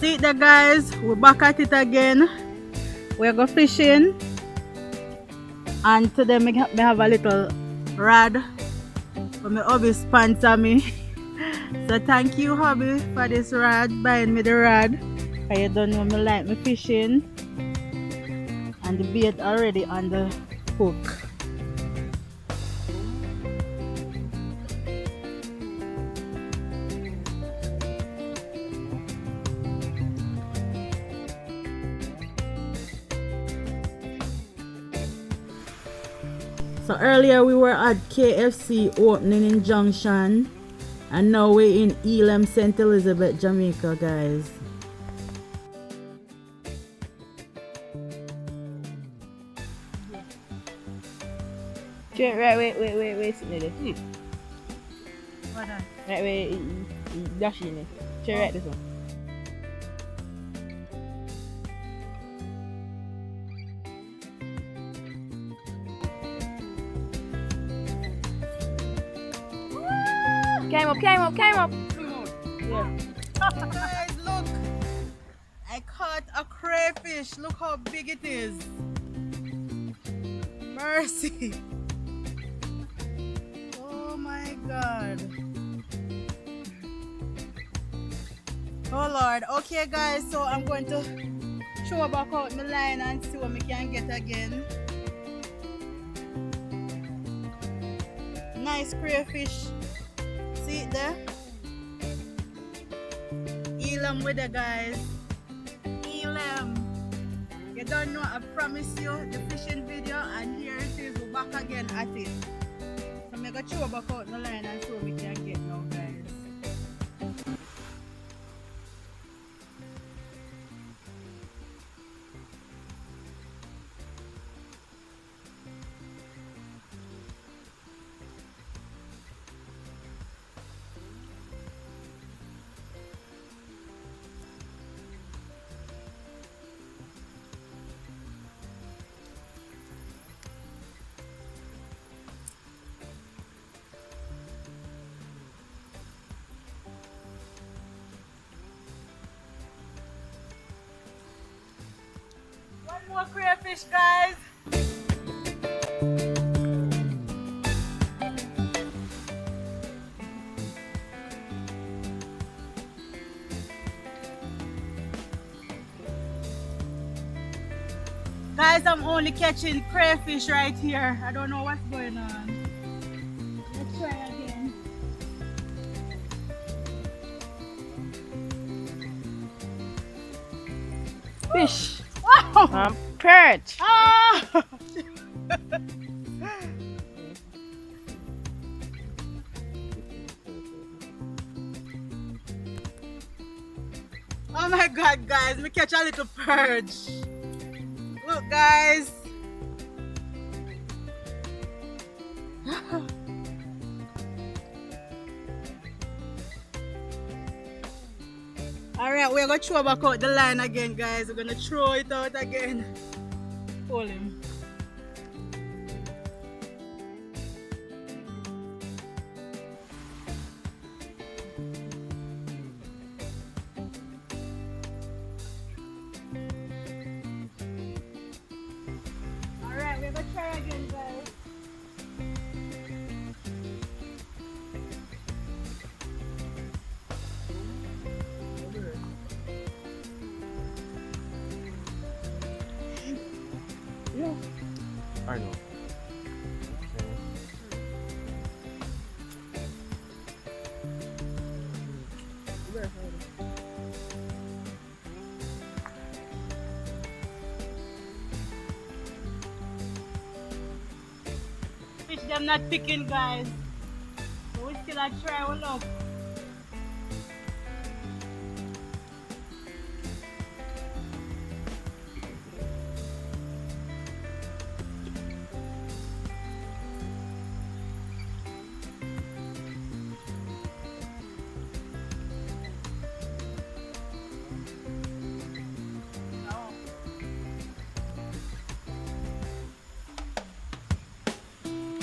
See it there, guys, we're back at it again. We're going fishing, and today me have a little rod for my hubby sponsor me. So thank you, hubby, for this rod, buying me the rod. Cause you don't know me like me fishing, and the bait already on the hook. So earlier we were at KFC opening in Junction, and now we're in Elim St.Elizabeth, Jamaica, guys. Right, wait, sit there. What that? Right, wait, dash in it. Check right this one. Came up. Yeah. Guys, look! I caught a crayfish. Look how big it is. Mercy! Oh my God! Oh Lord. Okay, guys. So I'm going to throw back out my line and see what we can get again. Nice crayfish. See it there? Elim with the guys. Elim. You don't know, I promise you the fishing video, and here it is, we're back again at it. So I'm going to throw back out the line and see what we can get now, guys. One more crayfish, guys. Guys, I'm only catching crayfish right here. I don't know what's going on. Let's try again. Fish. Wow! Perch. Ah! Oh my God, guys, we catch a little perch. Look, guys. Alright, we're gonna throw back out the line again, guys. We're gonna throw it out again. Hold him. Alright, we're gonna try again, guys. Yeah. I know. Fish them not picking, guys. So we still a try one up.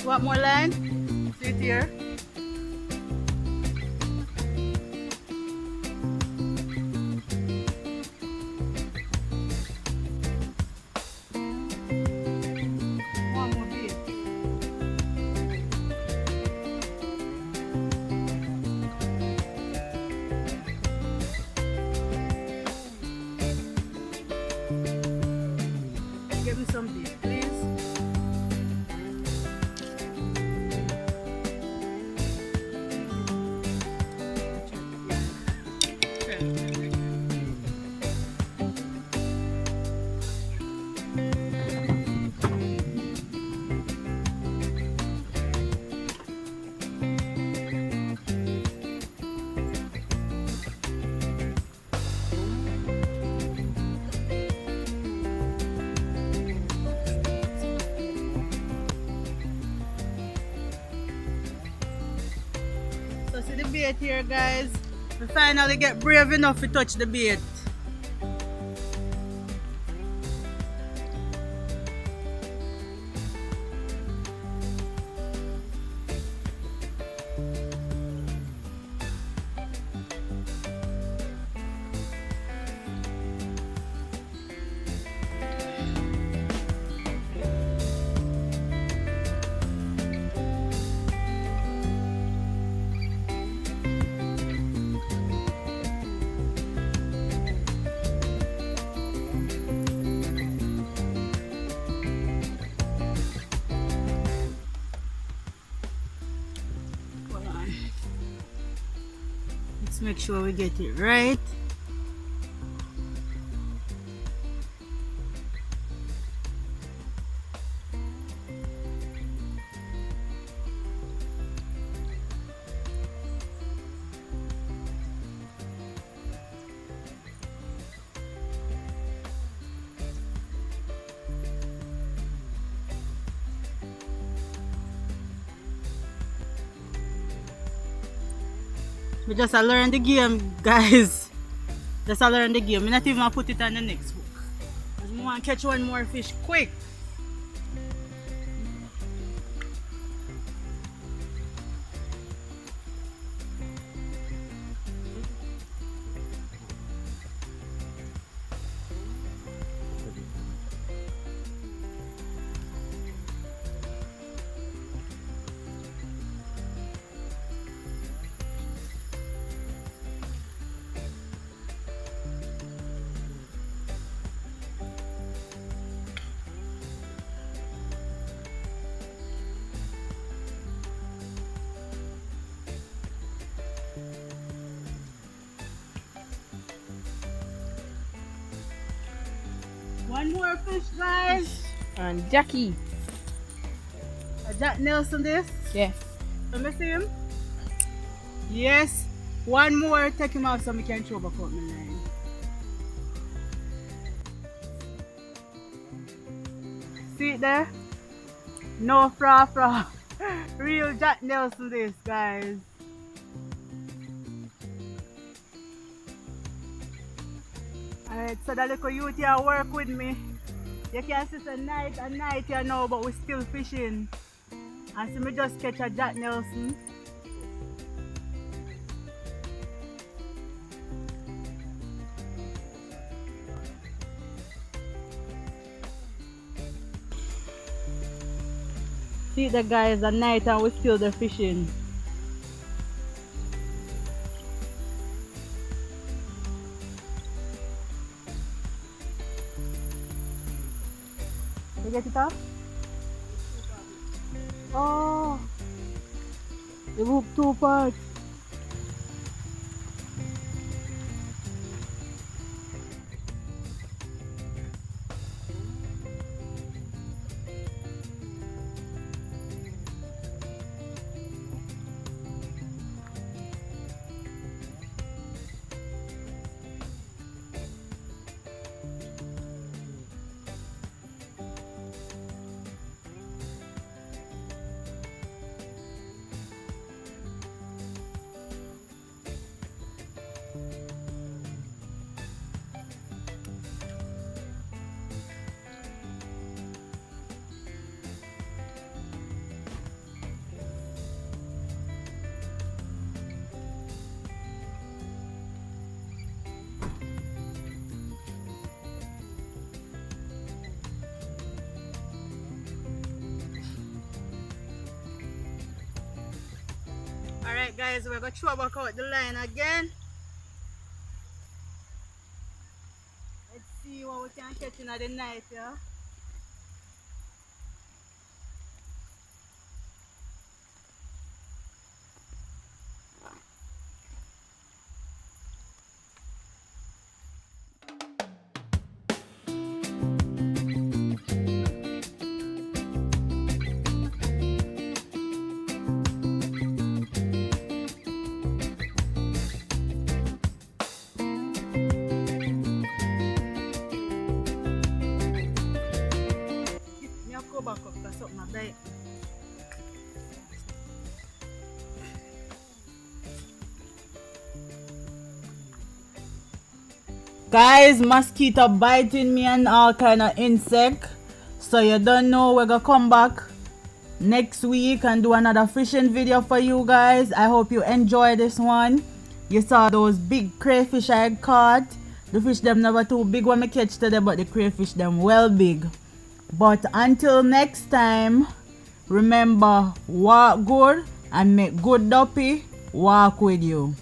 Want more line? See it here. bait here, guys. We finally get brave enough to touch the bait. Let's make sure we get it right. We just learn the game, guys. Just learn the game. I not even put it on the next hook. Because I want to catch one more fish quick. One more fish, guys. And Jackie. A Jack Nelson this. Yeah. Let me see him. Yes. One more. Take him out so we can throw back out my line. See it there? No fra. Real Jack Nelson this, guys. Alright, so the little youth here work with me. You can see it's a night here now, but we're still fishing. And so me just catch a Jack Nelson. See the guys at night and we're still there fishing. You get it up? Oh, you hooked 2 parts. Alright guys, we're going to throw back out the line again. Let's see what we can catch in the night, yeah. Back up, that's up my bite. Guys, mosquito biting me and all kind of insect. So you don't know, we're gonna come back next week and do another fishing video for you guys. I hope you enjoy this one. You saw those big crayfish I caught. The fish them never too big when I catch today, but the crayfish them well big. But until next time, remember, walk good and make good duppy walk with you.